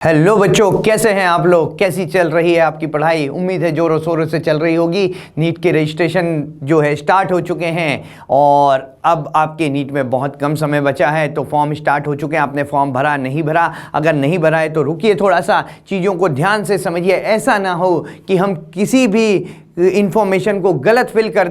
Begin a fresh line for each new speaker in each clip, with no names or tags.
Hello बच्चों, कैसे हैं आप लोग? कैसी चल रही है आपकी पढ़ाई? उम्मीद है जोरों शोरों से चल रही होगी। नीट के रजिस्ट्रेशन जो है स्टार्ट हो चुके हैं और अब आपके नीट में बहुत कम समय बचा है, तो फॉर्म स्टार्ट हो चुके हैं। आपने फॉर्म भरा नहीं भरा? अगर नहीं भरा है तो रुकिए, थोड़ा सा चीज़ों को ध्यान से समझिए। ऐसा ना हो कि हम किसी भी इंफॉर्मेशन को गलत फिल कर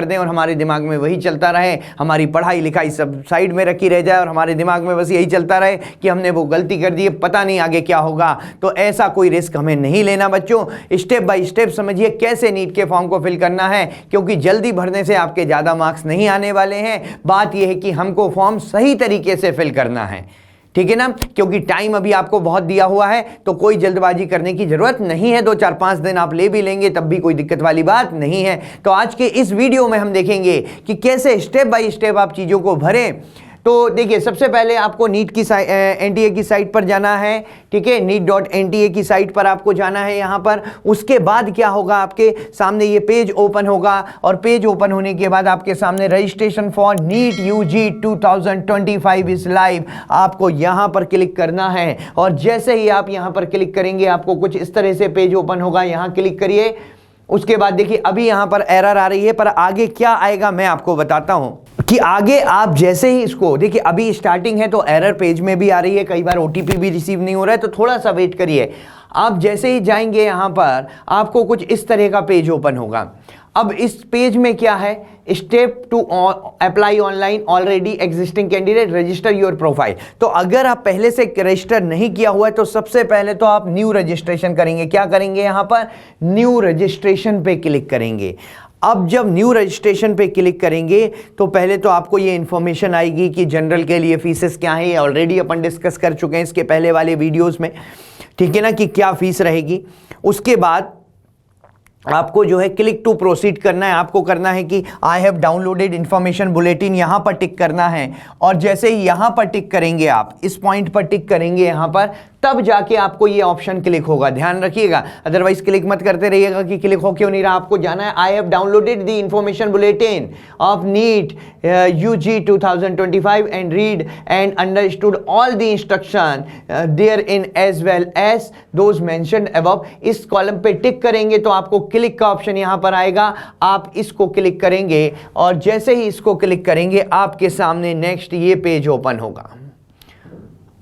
दें और हमारे दिमाग में वही चलता रहे, हमारी पढ़ाई लिखाई सब साइड में रखी रह जाए और हमारे दिमाग में बस यही चलता रहे कि हमने वो गलती कर दी है, पता नहीं आगे क्या होगा। तो ऐसा कोई रिस्क हमें नहीं लेना बच्चों। स्टेप बाय स्टेप समझिए कैसे नीट के फॉर्म को फिल करना है, क्योंकि जल्दी भरने से आपके ज़्यादा मार्क्स नहीं आने वाले हैं। बात यह है कि हमको फॉर्म सही तरीके से फिल करना है, ठीक है ना? क्योंकि टाइम अभी आपको बहुत दिया हुआ है, तो कोई जल्दबाजी करने की जरूरत नहीं है। 2-4-5 दिन आप ले भी लेंगे तब भी कोई दिक्कत वाली बात नहीं है। तो आज के इस वीडियो में हम देखेंगे कि कैसे स्टेप बाय स्टेप आप चीज़ों को भरें। तो देखिए, सबसे पहले आपको नीट की एनटीए की साइट पर जाना है, ठीक है? NEET.NTA की साइट पर आपको जाना है यहाँ पर। उसके बाद क्या होगा, आपके सामने ये पेज ओपन होगा और पेज ओपन होने के बाद आपके सामने registration for NEET UG 2025 is live, आपको यहाँ पर क्लिक करना है। और जैसे ही आप यहाँ पर क्लिक करेंगे आपको कुछ इस तरह से पेज ओपन होगा। यहाँ क्लिक करिए। उसके बाद देखिए, अभी यहाँ पर एरर आ रही है, पर आगे क्या आएगा मैं आपको बताता हूँ कि आगे आप जैसे ही इसको देखिए, अभी स्टार्टिंग है तो एरर पेज में भी आ रही है, कई बार OTP भी रिसीव नहीं हो रहा है, तो थोड़ा सा वेट करिए। आप जैसे ही जाएंगे यहाँ पर आपको कुछ इस तरह का पेज ओपन होगा। अब इस पेज में क्या है, step to apply online already existing candidate register your profile. तो अगर आप पहले से रजिस्टर नहीं किया हुआ है तो सबसे पहले तो आप न्यू रजिस्ट्रेशन करेंगे। क्या करेंगे, यहाँ पर न्यू रजिस्ट्रेशन पे क्लिक करेंगे। अब जब न्यू रजिस्ट्रेशन पे क्लिक करेंगे तो पहले तो आपको ये इन्फॉर्मेशन आएगी कि जनरल के लिए फीसेस क्या है। ऑलरेडी अपन डिस्कस कर चुके हैं इसके पहले वाले वीडियोस में, ठीक है ना, कि क्या फीस रहेगी। उसके बाद आपको जो है क्लिक टू प्रोसीड करना है। आपको करना है कि आई हैव डाउनलोडेड इंफॉर्मेशन बुलेटिन, यहाँ पर टिक करना है। और जैसे ही यहाँ पर टिक करेंगे, आप इस पॉइंट पर टिक करेंगे यहाँ पर, तब जाके आपको ये ऑप्शन क्लिक होगा। ध्यान रखिएगा, अदरवाइज क्लिक मत करते रहिएगा कि क्लिक हो क्यों नहीं रहा। आपको जाना है I have downloaded the information bulletin of NEET UG 2025 and read and understood all the instruction therein as well as those mentioned above. इस कॉलम पे टिक करेंगे तो आपको क्लिक का ऑप्शन यहां पर आएगा। आप इसको क्लिक करेंगे और जैसे ही इसको क्लिक करेंगे आपके सामने नेक्स्ट ये पेज ओपन होगा।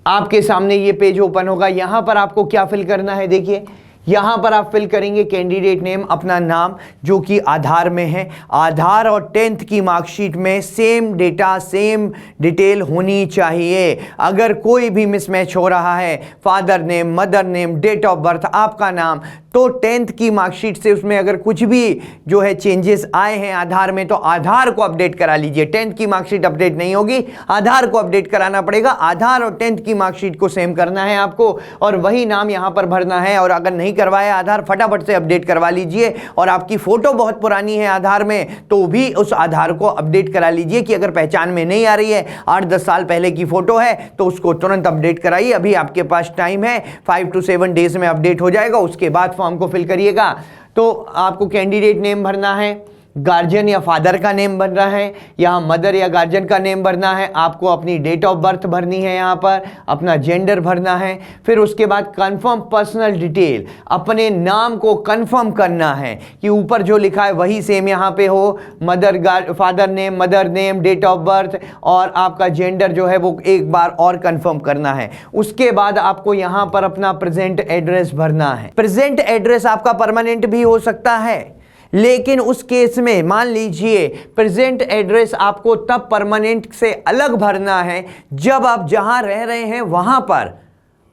आपके सामने ये पेज ओपन होगा। यहां पर आपको क्या फिल करना है, देखिए यहां पर आप फिल करेंगे कैंडिडेट नेम, अपना नाम जो कि आधार में है। आधार और 10th की मार्कशीट में सेम डेटा सेम डिटेल होनी चाहिए। अगर कोई भी मिसमैच हो रहा है, father name, mother name, date of birth, आपका नाम, तो 10th की मार्कशीट से उसमें अगर कुछ भी जो है चेंजेस आए हैं आधार में तो आधार को अपडेट करा लीजिए। 10th की मार्कशीट अपडेट नहीं होगी, आधार को अपडेट कराना पड़ेगा। आधार और 10th की मार्कशीट को सेम करना है आपको और वही नाम यहां पर भरना है। और अगर नहीं करवाया आधार, फटाफट से अपडेट करवा लीजिए। और आपकी फोटो बहुत पुरानी है आधार में तो भी उस आधार को अपडेट करा लीजिए कि अगर पहचान में नहीं आ रही है, 8-10 साल पहले की फोटो है तो उसको तुरंत अपडेट कराइए। अभी आपके पास टाइम है, 5 to 7 डेज में अपडेट हो जाएगा। उसके बाद फॉर्म को फिल करिएगा। तो आपको कैंडिडेट नेम भरना है, गार्जियन या फादर का नेम भरना है, यहाँ मदर या गार्जियन का नेम भरना है, आपको अपनी डेट ऑफ बर्थ भरनी है, यहाँ पर अपना जेंडर भरना है। फिर उसके बाद कंफर्म पर्सनल डिटेल, अपने नाम को कंफर्म करना है कि ऊपर जो लिखा है वही सेम यहाँ पे हो। Father name, mother name, date of birth और आपका जेंडर जो है वो एक बार और कंफर्म करना है। उसके बाद आपको यहाँ पर अपना प्रेजेंट एड्रेस भरना है। प्रेजेंट एड्रेस आपका परमानेंट भी हो सकता है, लेकिन उस केस में मान लीजिए प्रेजेंट एड्रेस आपको तब परमानेंट से अलग भरना है जब आप जहां रह रहे हैं वहां पर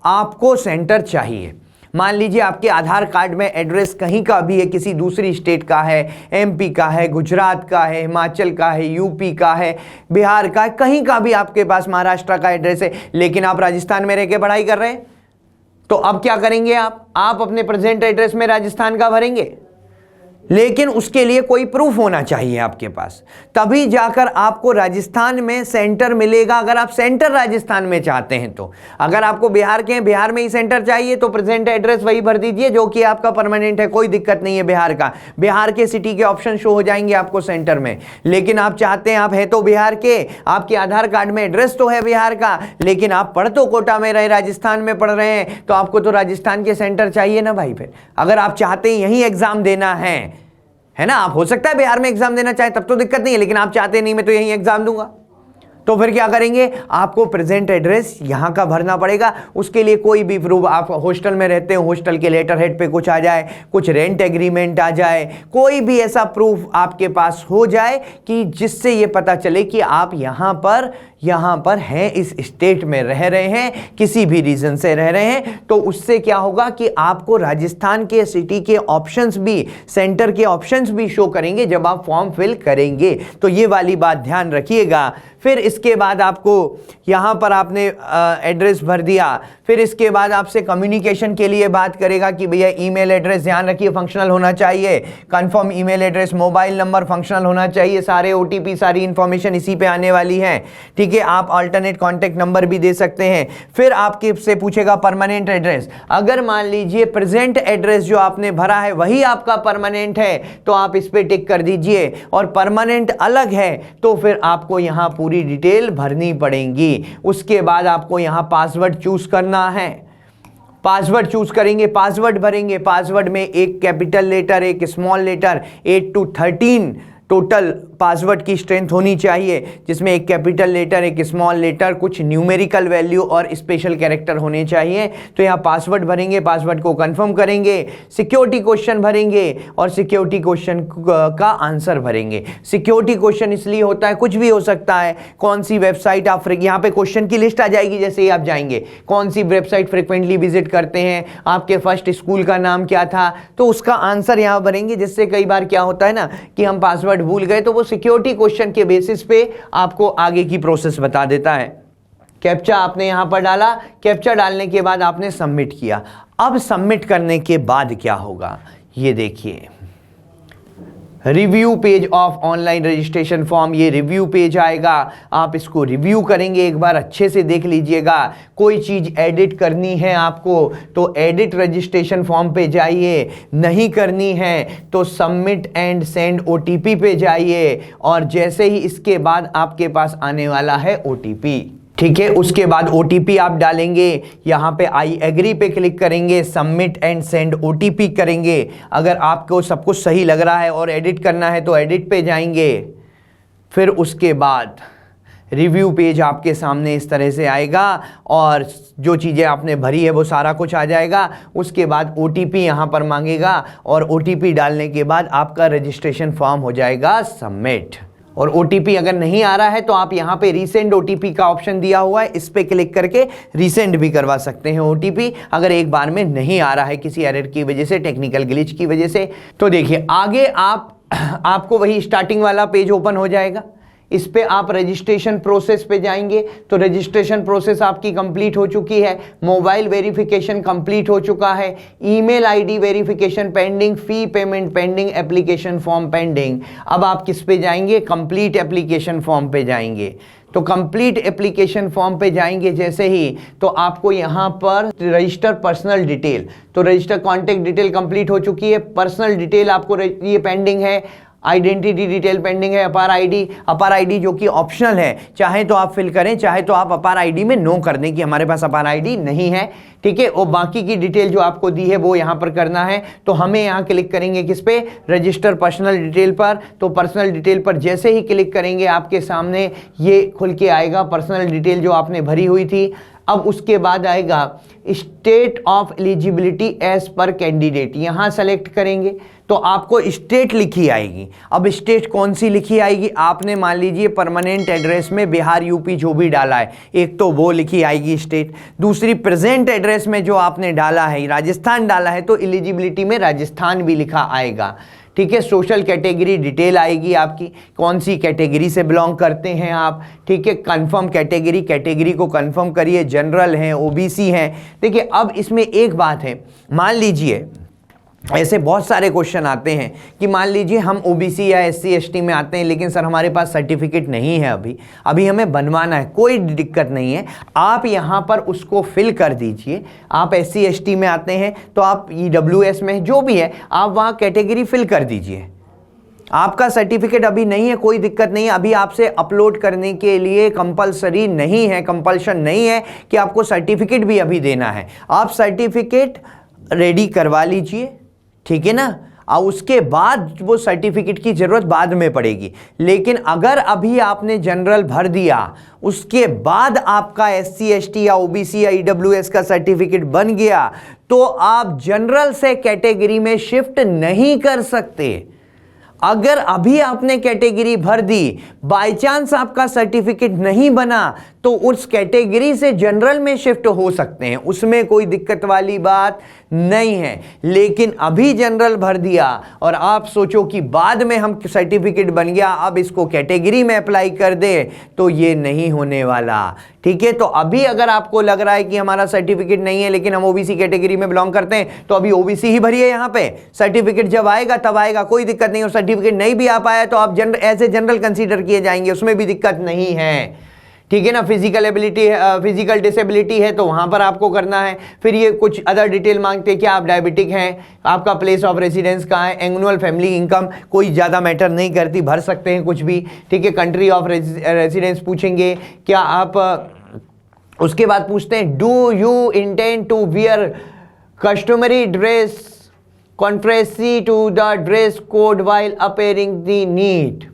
आपको सेंटर चाहिए। मान लीजिए आपके आधार कार्ड में एड्रेस कहीं का भी है, किसी दूसरी स्टेट का है, MP का है, गुजरात का है, हिमाचल का है, UP का है, बिहार का है, कहीं का भी आपके पास महाराष्ट्र का एड्रेस है, लेकिन आप राजस्थान में रह के पढ़ाई कर रहे हैं। तो अब क्या करेंगे आप अपने प्रेजेंट एड्रेस में राजस्थान का भरेंगे। लेकिन उसके लिए कोई प्रूफ होना चाहिए आपके पास, तभी जाकर आपको राजस्थान में सेंटर मिलेगा। अगर आप सेंटर राजस्थान में चाहते हैं तो, अगर आपको बिहार के बिहार में ही सेंटर चाहिए तो प्रेजेंट एड्रेस वही भर दीजिए जो कि आपका परमानेंट है, कोई दिक्कत नहीं है। बिहार का, बिहार के सिटी के ऑप्शन शो हो जाएंगे आपको सेंटर में। लेकिन आप चाहते हैं, आप है तो बिहार के, आपके आधार कार्ड में एड्रेस तो है बिहार का, लेकिन आप पढ़ तो कोटा में रहे, राजस्थान में पढ़ रहे हैं, तो आपको तो राजस्थान के सेंटर चाहिए ना भाई। फिर अगर आप चाहते हैं यही एग्जाम देना है ना, आप हो सकता है बिहार में एग्जाम देना चाहे तब तो दिक्कत नहीं है, लेकिन आप चाहते नहीं मैं तो यही एग्जाम दूंगा, तो फिर क्या करेंगे, आपको प्रेजेंट एड्रेस यहां का भरना पड़ेगा। उसके लिए कोई भी प्रूफ, आप हॉस्टल में रहते हो, हॉस्टल के लेटर हेड पे कुछ आ जाए, कुछ रेंट एग्रीमेंट आ जाए, कोई भी ऐसा प्रूफ आपके पास हो जाए कि जिससे ये पता चले कि आप यहां पर हैं, इस स्टेट में रह रहे हैं, किसी भी रीजन से रह रहे हैं, तो उससे क्या होगा कि आपको राजस्थान के सिटी के ऑप्शंस भी, सेंटर के ऑप्शंस भी शो करेंगे जब आप फॉर्म फिल करेंगे। तो ये वाली बात ध्यान रखिएगा। फिर इसके बाद आपको यहां पर आपने एड्रेस भर दिया, फिर इसके बाद आपसे कम्युनिकेशन के लिए बात करेगा कि भैया ईमेल एड्रेस ध्यान रखिए फंक्शनल होना चाहिए, confirm email address, mobile number functional होना चाहिए, सारे ओटीपी, सारी इंफॉर्मेशन इसी पे आने वाली है, ठीक है। आप अल्टरनेट कॉन्टेक्ट नंबर भी दे सकते हैं। फिर आपके से पूछेगा परमानेंट एड्रेस। अगर मान लीजिए प्रेजेंट एड्रेस जो आपने भरा है वही आपका परमानेंट है तो आप इस पे टिक कर दीजिए, और परमानेंट अलग है तो फिर आपको यहां पूरी डिटेल भरनी पड़ेगी। उसके बाद आपको यहां पासवर्ड चूज करना है, पासवर्ड चूज करेंगे, पासवर्ड भरेंगे, पासवर्ड में एक कैपिटल लेटर, एक small letter, 8 to 13 total password की स्ट्रेंथ होनी चाहिए, जिसमें एक कैपिटल लेटर, एक स्मॉल लेटर, कुछ न्यूमेरिकल वैल्यू और स्पेशल कैरेक्टर होने चाहिए। तो यहाँ पासवर्ड भरेंगे, पासवर्ड को कंफर्म करेंगे, सिक्योरिटी क्वेश्चन भरेंगे और सिक्योरिटी क्वेश्चन का आंसर भरेंगे। सिक्योरिटी क्वेश्चन इसलिए होता है, कुछ भी हो सकता है, कौन सी वेबसाइट आप, यहाँ पे क्वेश्चन की लिस्ट आ जाएगी जैसे ही आप जाएंगे, कौन सी वेबसाइट फ्रिक्वेंटली विजिट करते हैं, आपके फर्स्ट स्कूल का नाम क्या था, तो उसका आंसर यहाँ भरेंगे। जिससे कई बार क्या होता है ना कि हम पासवर्ड भूल गए तो वो सिक्योरिटी क्वेश्चन के बेसिस पे आपको आगे की प्रोसेस बता देता है। कैप्चा आपने यहां पर डाला, कैप्चा डालने के बाद आपने सबमिट किया। अब सबमिट करने के बाद क्या होगा ये देखिए, review page of online registration form, ये रिव्यू पेज आएगा, आप इसको रिव्यू करेंगे, एक बार अच्छे से देख लीजिएगा। कोई चीज़ एडिट करनी है आपको तो एडिट रजिस्ट्रेशन फॉर्म पे जाइए, नहीं करनी है तो सबमिट एंड सेंड ओटीपी पे जाइए, और जैसे ही इसके बाद आपके पास आने वाला है ओटीपी, ठीक है, उसके बाद ओटीपी आप डालेंगे, यहाँ पे आई एग्री पे क्लिक करेंगे, सबमिट एंड सेंड ओटीपी करेंगे। अगर आपको सब कुछ सही लग रहा है और एडिट करना है तो एडिट पे जाएंगे। फिर उसके बाद रिव्यू पेज आपके सामने इस तरह से आएगा और जो चीज़ें आपने भरी है वो सारा कुछ आ जाएगा। उसके बाद ओटीपी यहाँ पर मांगेगा और ओटीपी डालने के बाद आपका रजिस्ट्रेशन फॉर्म हो जाएगा सबमिट। और ओटीपी अगर नहीं आ रहा है तो आप यहाँ पे रीसेंड ओटीपी का ऑप्शन दिया हुआ है, इस पे क्लिक करके रीसेंड भी करवा सकते हैं ओटीपी, अगर एक बार में नहीं आ रहा है किसी एरर की वजह से, टेक्निकल ग्लिच की वजह से। तो देखिए आगे आपको वही स्टार्टिंग वाला पेज ओपन हो जाएगा। इस पे आप रजिस्ट्रेशन प्रोसेस पे जाएंगे तो रजिस्ट्रेशन प्रोसेस आपकी कंप्लीट हो चुकी है, मोबाइल वेरिफिकेशन कंप्लीट हो चुका है, email ID verification pending, fee payment pending, application form pending. अब आप किस पे जाएंगे, कंप्लीट एप्लीकेशन फॉर्म पे जाएंगे। तो कंप्लीट एप्लीकेशन फॉर्म पे जाएंगे जैसे ही तो आपको यहाँ पर रजिस्टर पर्सनल डिटेल, तो रजिस्टर कॉन्टेक्ट डिटेल कंप्लीट हो चुकी है, पर्सनल डिटेल आपको ये पेंडिंग है, आइडेंटिटी डिटेल पेंडिंग है, अपार आईडी जो कि ऑप्शनल है, चाहे तो आप फिल करें, चाहे तो आप अपार आईडी में नो कर दें कि हमारे पास अपार आईडी नहीं है, ठीक है। और बाकी की डिटेल जो आपको दी है वो यहाँ पर करना है। तो हमें यहाँ क्लिक करेंगे किस पे, रजिस्टर पर्सनल डिटेल पर। तो पर्सनल डिटेल पर जैसे ही क्लिक करेंगे आपके सामने ये खुल के आएगा पर्सनल डिटेल जो आपने भरी हुई थी। अब उसके बाद आएगा state of eligibility as per candidate, यहाँ सेलेक्ट करेंगे तो आपको स्टेट लिखी आएगी। अब स्टेट कौन सी लिखी आएगी, आपने मान लीजिए परमानेंट एड्रेस में बिहार यूपी जो भी डाला है, एक तो वो लिखी आएगी स्टेट, दूसरी प्रेजेंट एड्रेस में जो आपने डाला है राजस्थान डाला है तो एलिजिबिलिटी में राजस्थान भी लिखा आएगा, ठीक है। सोशल कैटेगरी डिटेल आएगी आपकी, कौन सी कैटेगरी से बिलोंग करते हैं आप, ठीक है। कंफर्म कैटेगरी को कंफर्म करिए, जनरल हैं, ओबीसी हैं। देखिए अब इसमें एक बात है, मान लीजिए ऐसे बहुत सारे क्वेश्चन आते हैं कि मान लीजिए हम ओबीसी या एससी एसटी में आते हैं, लेकिन सर हमारे पास सर्टिफिकेट नहीं है, अभी हमें बनवाना है। कोई दिक्कत नहीं है, आप यहाँ पर उसको फिल कर दीजिए। आप एससी एसटी में आते हैं तो आप ईडब्ल्यूएस में जो भी है आप वहाँ कैटेगरी फिल कर दीजिए। आपका सर्टिफिकेट अभी नहीं है, कोई दिक्कत नहीं है, अभी आपसे अपलोड करने के लिए कंपलसरी नहीं है, कंपल्शन नहीं है कि आपको सर्टिफिकेट भी अभी देना है। आप सर्टिफिकेट रेडी करवा लीजिए, ठीक है ना, और उसके बाद वो सर्टिफिकेट की ज़रूरत बाद में पड़ेगी। लेकिन अगर अभी आपने जनरल भर दिया, उसके बाद आपका एससी एसटी या ओबीसी या ईडब्ल्यूएस का सर्टिफिकेट बन गया, तो आप जनरल से कैटेगरी में शिफ्ट नहीं कर सकते। अगर अभी आपने कैटेगरी भर दी, बाय चांस आपका सर्टिफिकेट नहीं बना, तो उस कैटेगरी से जनरल में शिफ्ट हो सकते हैं, उसमें कोई दिक्कत वाली बात नहीं है। लेकिन अभी जनरल भर दिया और आप सोचो कि बाद में हम सर्टिफिकेट बन गया अब इसको कैटेगरी में अप्लाई कर दे, तो ये नहीं होने वाला, ठीक है। तो अभी अगर आपको लग रहा है कि हमारा सर्टिफिकेट नहीं है लेकिन हम ओबीसी कैटेगरी में बिलोंग करते हैं, तो अभी ओबीसी ही भरिए यहाँ पे। सर्टिफिकेट जब आएगा तब आएगा, कोई दिक्कत नहीं। और सर्टिफिकेट नहीं भी आ पाया तो आप एज ए जनरल कंसीडर किए जाएंगे, उसमें भी दिक्कत नहीं है, ठीक है ना। फिजिकल एबिलिटी है, फिजिकल डिसेबिलिटी है तो वहां पर आपको करना है। फिर ये कुछ अदर डिटेल मांगते हैं कि आप डायबिटिक हैं, आपका प्लेस ऑफ रेसिडेंस कहाँ है, एनुअल फैमिली इनकम कोई ज़्यादा मैटर नहीं करती, भर सकते हैं कुछ भी, ठीक है। कंट्री ऑफ रेसिडेंस पूछेंगे, क्या आप उसके बाद पूछते हैं do you intend to wear customary dress contrary to the dress code while appearing the NEET.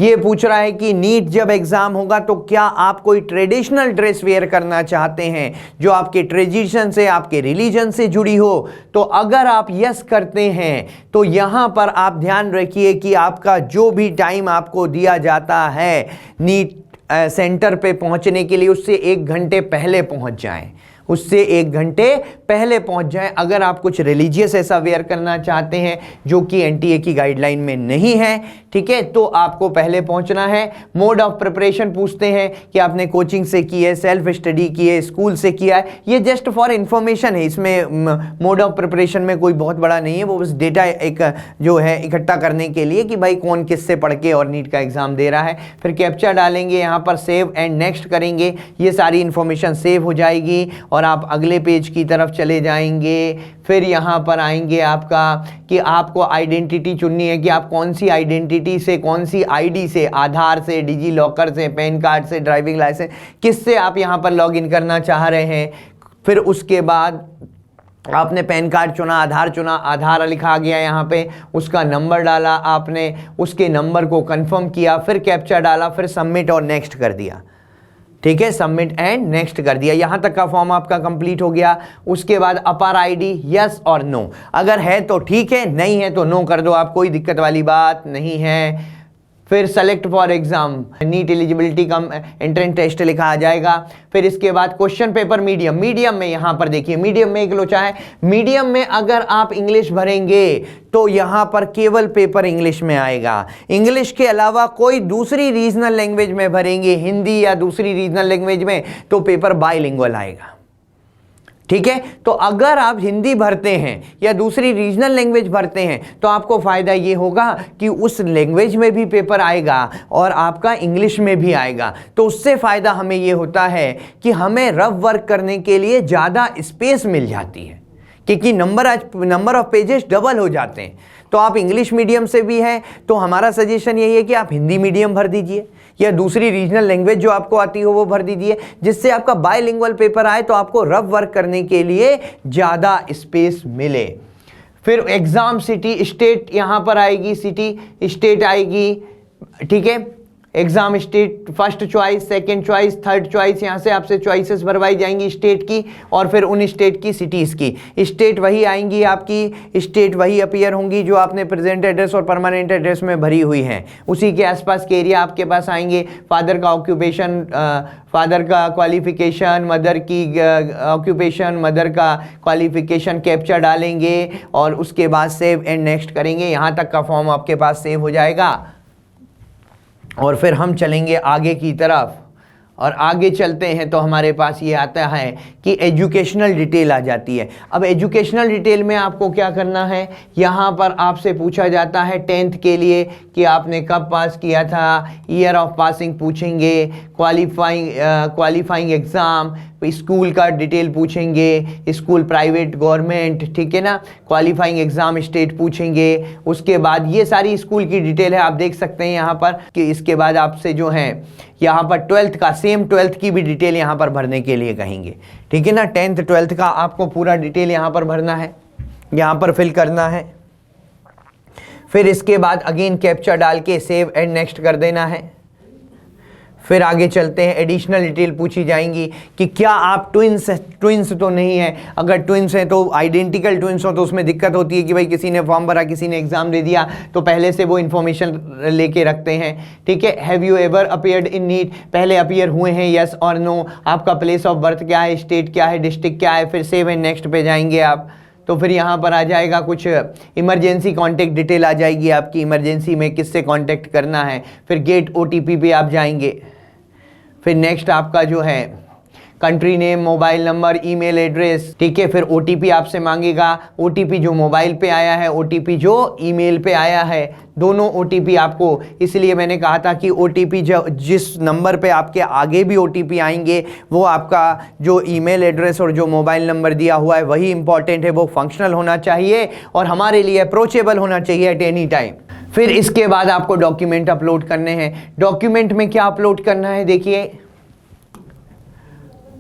ये पूछ रहा है कि नीट जब एग्जाम होगा तो क्या आप कोई ट्रेडिशनल ड्रेस वेयर करना चाहते हैं जो आपके ट्रेडिशन से, आपके रिलीजन से जुड़ी हो। तो अगर आप यस करते हैं तो यहां पर आप ध्यान रखिए कि आपका जो भी टाइम आपको दिया जाता है नीट सेंटर पे पहुंचने के लिए, उससे 1 घंटे पहले पहुंच जाएं, उससे 1 घंटे पहले पहुंच जाएं। अगर आप कुछ रिलीजियस ऐसा वेयर करना चाहते हैं जो कि एनटीए की गाइडलाइन में नहीं है, ठीक है, तो आपको पहले पहुंचना है। मोड ऑफ प्रिपरेशन पूछते हैं कि आपने कोचिंग से की है, सेल्फ स्टडी की है, स्कूल से किया है। ये जस्ट फॉर इंफॉर्मेशन है, इसमें मोड ऑफ प्रिपरेशन में कोई बहुत बड़ा नहीं है, वो बस डेटा एक जो है इकट्ठा करने के लिए कि भाई कौन किससे पढ़ के और नीट का एग्जाम दे रहा है। फिर कैप्चा डालेंगे, यहाँ पर सेव एंड नेक्स्ट करेंगे, ये सारी इंफॉर्मेशन सेव हो जाएगी और आप अगले पेज की तरफ चले जाएंगे। फिर यहाँ पर आएंगे आपका कि आपको आइडेंटिटी चुननी है कि आप कौन सी आइडेंटिटी से, कौन सी आईडी से, आधार से, डिजी लॉकर से, पैन कार्ड से, ड्राइविंग लाइसेंस, किससे आप यहाँ पर लॉगिन करना चाह रहे हैं। फिर उसके बाद आपने पैन कार्ड चुना, आधार चुना, आधार लिखा गया यहाँ पे, उसका नंबर डाला आपने, उसके नंबर को कंफर्म किया, फिर कैप्चा डाला, फिर सबमिट और नेक्स्ट कर दिया, ठीक है, सबमिट एंड नेक्स्ट कर दिया। यहां तक का फॉर्म आपका कंप्लीट हो गया। उसके बाद अपर आईडी यस और नो, अगर है तो ठीक है, नहीं है तो नो कर दो आप, कोई दिक्कत वाली बात नहीं है। फिर select for exam, NEET eligibility cum entrance test लिखा आ जाएगा। फिर इसके बाद क्वेश्चन पेपर मीडियम, मीडियम में यहां पर देखिए मीडियम में एक लोचा है। मीडियम में अगर आप इंग्लिश भरेंगे तो यहां पर केवल पेपर इंग्लिश में आएगा। इंग्लिश के अलावा कोई दूसरी रीजनल लैंग्वेज में भरेंगे, हिंदी या दूसरी रीजनल लैंग्वेज में, तो पेपर बाइलिंगुअल आएगा, ठीक है। तो अगर आप हिंदी भरते हैं या दूसरी रीजनल लैंग्वेज भरते हैं तो आपको फायदा ये होगा कि उस लैंग्वेज में भी पेपर आएगा और आपका इंग्लिश में भी आएगा। तो उससे फायदा हमें ये होता है कि हमें रफ वर्क करने के लिए ज़्यादा स्पेस मिल जाती है, क्योंकि नंबर ऑफ पेजेस डबल हो जाते हैं। तो आप इंग्लिश मीडियम से भी हैं तो हमारा सजेशन यही है कि आप हिंदी मीडियम भर दीजिए या दूसरी रीजनल लैंग्वेज जो आपको आती हो वो भर दीजिए, जिससे आपका बायलिंगुअल पेपर आए तो आपको रफ वर्क करने के लिए ज़्यादा स्पेस मिले। फिर एग्जाम सिटी स्टेट यहाँ पर आएगी, सिटी स्टेट आएगी, ठीक है। Exam state first choice, second choice, third choice, यहाँ से आपसे चॉइसेस भरवाई जाएंगी स्टेट की, और फिर उन स्टेट की सिटीज़ की। स्टेट वही आएंगी आपकी, स्टेट वही अपीयर होंगी जो आपने प्रेजेंट एड्रेस और परमानेंट एड्रेस में भरी हुई हैं, उसी के आसपास के एरिया आपके पास आएंगे। फादर का ऑक्यूपेशन, फादर का क्वालिफिकेशन, मदर की ऑक्यूपेशन, मदर का क्वालिफिकेशन, कैप्चा डालेंगे और उसके बाद सेव एंड नेक्स्ट करेंगे। यहाँ तक का फॉर्म आपके पास सेव हो जाएगा और फिर हम चलेंगे आगे की तरफ। और आगे चलते हैं तो हमारे पास ये आता है कि एजुकेशनल डिटेल आ जाती है। अब एजुकेशनल डिटेल में आपको क्या करना है, यहाँ पर आपसे पूछा जाता है 10th के लिए कि आपने कब पास किया था, ईयर ऑफ पासिंग पूछेंगे, क्वालिफाइंग एग्ज़ाम, स्कूल का डिटेल पूछेंगे, स्कूल प्राइवेट गवर्नमेंट, ठीक है ना, क्वालिफाइंग एग्ज़ाम स्टेट पूछेंगे। उसके बाद ये सारी स्कूल की डिटेल है, आप देख सकते हैं यहाँ पर कि इसके बाद आपसे जो है यहाँ पर 12th का, सेम 12th की भी डिटेल यहाँ पर भरने के लिए कहेंगे, ठीक है ना। 10th 12th का आपको पूरा डिटेल यहाँ पर भरना है, यहाँ पर फिल करना है। फिर इसके बाद अगेन कैप्चा डाल के सेव एंड नेक्स्ट कर देना है। फिर आगे चलते हैं, एडिशनल डिटेल पूछी जाएंगी कि क्या आप ट्विंस तो नहीं है। अगर ट्विंस हैं तो आइडेंटिकल ट्विंस हो तो उसमें दिक्कत होती है कि भाई किसी ने फॉर्म भरा, किसी ने एग्जाम दे दिया, तो पहले से वो इन्फॉर्मेशन लेके रखते हैं, ठीक है। Have you ever appeared in NEET, पहले अपीयर हुए हैं, यस और नो। आपका प्लेस ऑफ बर्थ क्या है, स्टेट क्या है, डिस्ट्रिक्ट क्या है। फिर सेव एंड नेक्स्ट पे जाएंगे आप, तो फिर यहाँ पर आ जाएगा कुछ इमरजेंसी कॉन्टैक्ट डिटेल आ जाएगी आपकी, इमरजेंसी में किससे कॉन्टैक्ट करना है। फिर गेट OTP पे आप जाएंगे। फिर नेक्स्ट आपका जो है country name, mobile number, email address, ठीक है। फिर OTP आपसे मांगेगा, OTP जो मोबाइल पे आया है, OTP जो ईमेल पे आया है, दोनों OTP आपको, इसलिए मैंने कहा था कि OTP जो जिस नंबर पे आपके आगे भी OTP आएंगे वो आपका जो ईमेल एड्रेस और जो मोबाइल नंबर दिया हुआ है वही इंपॉर्टेंट है, वो फंक्शनल होना चाहिए और हमारे लिए अप्रोचेबल होना चाहिए एट एनी टाइम। फिर इसके बाद आपको डॉक्यूमेंट अपलोड करने हैं। डॉक्यूमेंट में क्या अपलोड करना है, देखिए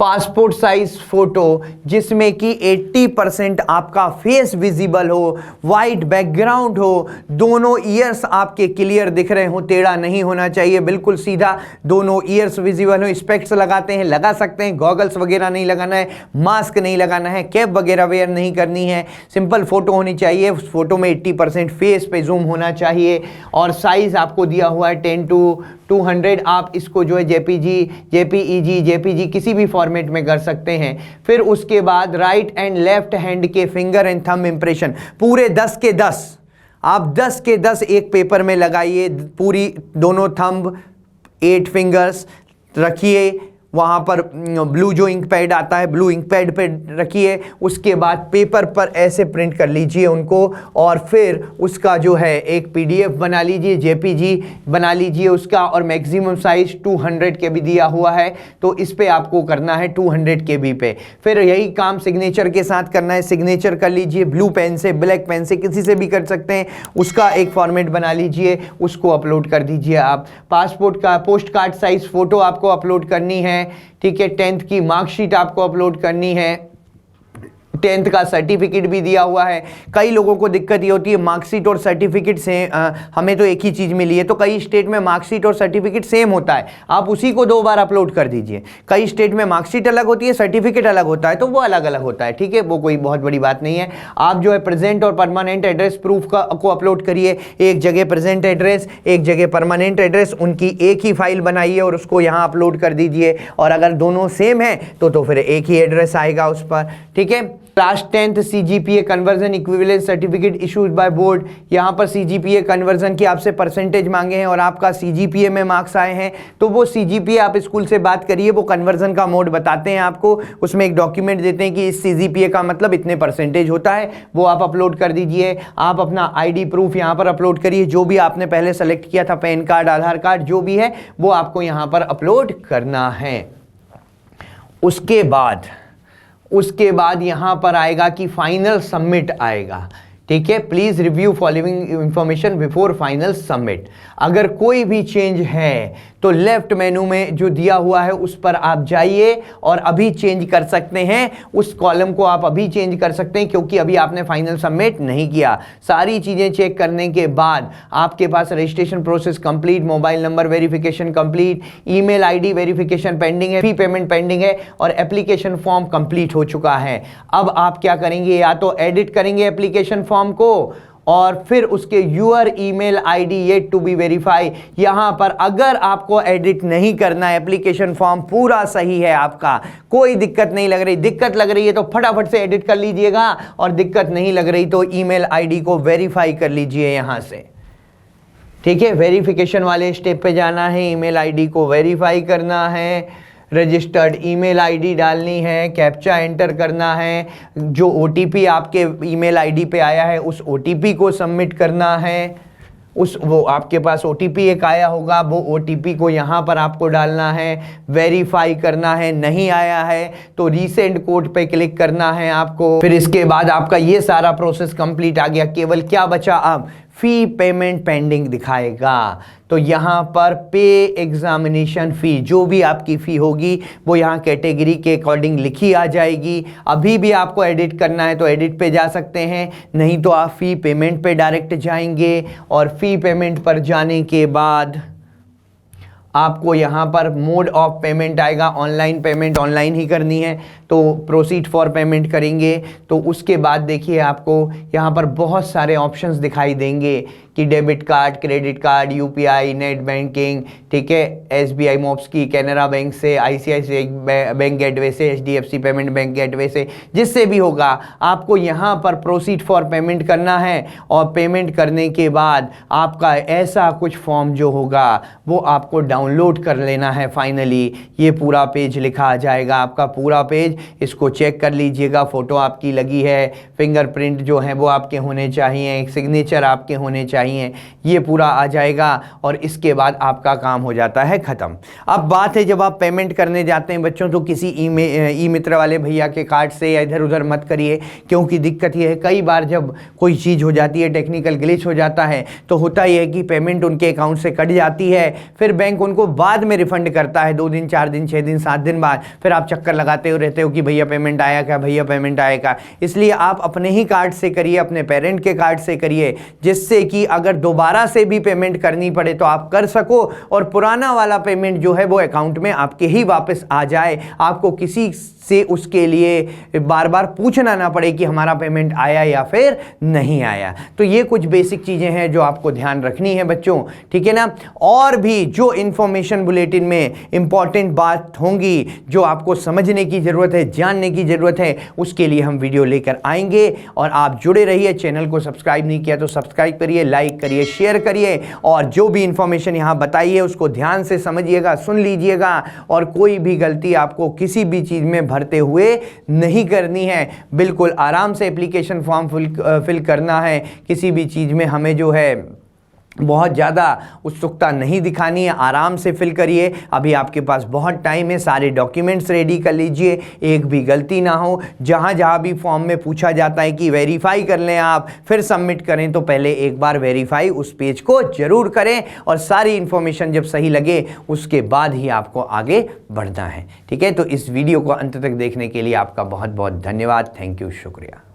पासपोर्ट साइज फोटो जिसमें कि 80% आपका फेस विजिबल हो, वाइट बैकग्राउंड हो, दोनों ईयर्स आपके क्लियर दिख रहे हो, टेढ़ा नहीं होना चाहिए, बिल्कुल सीधा, दोनों ईयर्स विजिबल हो। स्पेक्स लगाते हैं, लगा सकते हैं, गॉगल्स वगैरह नहीं लगाना है, मास्क नहीं लगाना है, कैप वगैरह वेयर नहीं करनी है, सिंपल फोटो होनी चाहिए। उस फोटो में 80% फेस पे जूम होना चाहिए और साइज आपको दिया हुआ है 10:200। आप इसको जो है JPG, JPG किसी भी फॉर्मेट में कर सकते हैं। फिर उसके बाद राइट एंड लेफ्ट हैंड के फिंगर एंड थंब इंप्रेशन पूरे 10 के 10, आप 10 के 10 एक पेपर में लगाइए, पूरी दोनों थंब 8 फिंगर्स रखिए। वहाँ पर ब्लू जो इंक पैड आता है, ब्लू इंक पैड पे रखिए। उसके बाद पेपर पर ऐसे प्रिंट कर लीजिए उनको और फिर उसका जो है एक PDF बना लीजिए, JPG बना लीजिए उसका, और मैक्सिमम साइज 200 KB दिया हुआ है, तो इस पे आपको करना है 200 KB पे। फिर यही काम सिग्नेचर के साथ करना है, सिग्नेचर कर लीजिए, ब्लू पेन से, ब्लैक पेन से, किसी से भी कर सकते हैं। उसका एक फॉर्मेट बना लीजिए, उसको अपलोड कर दीजिए आप। पासपोर्ट का पोस्ट कार्ड साइज फोटो आपको अपलोड करनी है, ठीक है। 10th की मार्कशीट आपको अपलोड करनी है, 10th का सर्टिफिकेट भी दिया हुआ है। कई लोगों को दिक्कत ये होती है मार्कशीट और सर्टिफिकेट से, हमें तो एक ही चीज़ मिली है, तो कई स्टेट में मार्कशीट और सर्टिफिकेट सेम होता है, आप उसी को 2 बार अपलोड कर दीजिए। कई स्टेट में मार्कशीट अलग होती है, सर्टिफिकेट अलग होता है, तो वो अलग अलग होता है, ठीक है, वो कोई बहुत बड़ी बात नहीं है। आप जो है प्रेजेंट और परमानेंट एड्रेस प्रूफ को अपलोड करिए, एक जगह प्रेजेंट एड्रेस, एक जगह परमानेंट एड्रेस, उनकी एक ही फाइल बनाइए और उसको यहाँ अपलोड कर दीजिए। और अगर दोनों सेम है तो फिर एक ही एड्रेस आएगा उस पर, ठीक है। Class 10th CGPA conversion equivalence certificate issued by board, यहाँ पर CGPA कन्वर्जन की आपसे परसेंटेज मांगे हैं और आपका CGPA में मार्क्स आए हैं, तो वो CGPA आप स्कूल से बात करिए, वो कन्वर्जन का मोड बताते हैं आपको, उसमें एक डॉक्यूमेंट देते हैं कि इस CGPA का मतलब इतने परसेंटेज होता है, वो आप अपलोड कर दीजिए। आप अपना ID प्रूफ यहाँ पर अपलोड करिए, जो भी आपने पहले सेलेक्ट किया था, पैन कार्ड, आधार कार्ड, जो भी है वो आपको यहाँ पर अपलोड करना है। उसके बाद यहाँ पर आएगा कि फाइनल सबमिट आएगा, ठीक है। Please review following information before final submit. अगर कोई भी चेंज है तो लेफ्ट मेनू में जो दिया हुआ है उस पर आप जाइए और अभी चेंज कर सकते हैं, उस कॉलम को आप अभी चेंज कर सकते हैं क्योंकि अभी आपने फाइनल सबमिट नहीं किया। सारी चीजें चेक करने के बाद आपके पास registration process complete, mobile number verification complete, email ID verification pending है, फी पेमेंट पेंडिंग है और एप्लीकेशन फॉर्म कंप्लीट हो चुका है। अब आप क्या करेंगे, या तो एडिट करेंगे एप्लीकेशन फॉर्म को और फिर उसके your email ID yet to be verify. यहां पर अगर आपको एडिट नहीं करना है, एप्लीकेशन फॉर्म पूरा सही है, आपका कोई दिक्कत नहीं लग रही, दिक्कत लग रही है तो फटाफट से एडिट कर लीजिएगा और दिक्कत नहीं लग रही तो ईमेल ID को वेरीफाई कर लीजिए यहां से, ठीक है। वेरिफिकेशन वाले स्टेप पे जाना है, ईमेल ID को वेरीफाई करना है। रजिस्टर्ड ईमेल आईडी डालनी है, कैप्चा एंटर करना है, जो ओटीपी आपके ईमेल आईडी पे आया है उस ओटीपी को सबमिट करना है, वो आपके पास ओटीपी एक आया होगा, वो ओटीपी को यहाँ पर आपको डालना है, वेरीफाई करना है, नहीं आया है तो रीसेंड कोड पे क्लिक करना है आपको। फिर इसके बाद आपका ये सारा प्रोसेस कंप्लीट आ गया। केवल क्या बचा अब, फी पेमेंट पेंडिंग दिखाएगा। तो यहाँ पर पे एग्जामिनेशन फ़ी, जो भी आपकी फ़ी होगी वो यहाँ कैटेगरी के अकॉर्डिंग लिखी आ जाएगी। अभी भी आपको एडिट करना है तो एडिट पे जा सकते हैं, नहीं तो आप फ़ी पेमेंट पे डायरेक्ट जाएंगे और फ़ी पेमेंट पर जाने के बाद आपको यहाँ पर मोड ऑफ पेमेंट आएगा। ऑनलाइन पेमेंट ऑनलाइन ही करनी है तो प्रोसीड फॉर पेमेंट करेंगे। तो उसके बाद देखिए आपको यहाँ पर बहुत सारे ऑप्शंस दिखाई देंगे कि debit card, credit card, UPI, net banking, ठीक है, एसबीआई मोब्स की, कैनरा बैंक से, आईसीआईसीआई बैंक गेटवे से, एचडीएफसी पेमेंट बैंक गेटवे से, जिससे भी होगा आपको यहाँ पर प्रोसीड फॉर पेमेंट करना है। और पेमेंट करने के बाद आपका ऐसा कुछ फॉर्म जो होगा वो आपको डाउनलोड कर लेना है। फाइनली ये पूरा पेज लिखा आ जाएगा, आपका पूरा पेज, इसको चेक कर लीजिएगा। फ़ोटो आपकी लगी है, फिंगरप्रिंट जो है वो आपके होने चाहिए, सिग्नेचर आपके होने चाहिए, ये पूरा आ जाएगा और इसके बाद आपका काम हो जाता है ख़त्म। अब बात है जब आप पेमेंट करने जाते हैं बच्चों तो किसी ई मित्र वाले भैया के कार्ड से या इधर उधर मत करिए, क्योंकि दिक्कत ये है कई बार जब कोई चीज़ हो जाती है, टेक्निकल ग्लिच हो जाता है, तो होता यह है कि पेमेंट उनके अकाउंट से कट जाती है, फिर बैंक उनको बाद में रिफंड करता है 2 दिन, 4 दिन, 6 दिन, 7 दिन बाद। फिर आप चक्कर लगाते हो रहते हो कि भैया पेमेंट आया क्या, भैया पेमेंट आया क्या। इसलिए आप अपने ही कार्ड से करिए, अपने पेरेंट के कार्ड से करिए, जिससे कि अगर दोबारा से भी पेमेंट करनी पड़े तो आप कर सको और पुराना वाला पेमेंट जो है वो अकाउंट में आपके ही वापस आ जाए, आपको किसी से उसके लिए बार बार पूछना ना पड़े कि हमारा पेमेंट आया या फिर नहीं आया। तो ये कुछ बेसिक चीज़ें हैं जो आपको ध्यान रखनी है बच्चों, ठीक है ना। और भी जो इन्फॉर्मेशन बुलेटिन में इंपॉर्टेंट बात होंगी, जो आपको समझने की ज़रूरत है, जानने की ज़रूरत है, उसके लिए हम वीडियो लेकर आएंगे। और आप जुड़े रहिए, चैनल को सब्सक्राइब नहीं किया तो सब्सक्राइब करिए, लाइक करिए, शेयर करिए और जो भी इंफॉर्मेशन यहाँ बताई है उसको ध्यान से समझिएगा, सुन लीजिएगा और कोई भी गलती आपको किसी भी चीज़ में भरते हुए नहीं करनी है। बिल्कुल आराम से एप्लीकेशन फॉर्म फिल करना है, किसी भी चीज़ में हमें जो है बहुत ज़्यादा उत्सुकता नहीं दिखानी है, आराम से फिल करिए। अभी आपके पास बहुत टाइम है, सारे डॉक्यूमेंट्स रेडी कर लीजिए, एक भी गलती ना हो। जहाँ जहाँ भी फॉर्म में पूछा जाता है कि वेरीफाई कर लें आप फिर सबमिट करें, तो पहले एक बार वेरीफाई उस पेज को ज़रूर करें और सारी इन्फॉर्मेशन जब सही लगे उसके बाद ही आपको आगे बढ़ना है, ठीक है। तो इस वीडियो को अंत तक देखने के लिए आपका बहुत बहुत धन्यवाद। थैंक यू, शुक्रिया।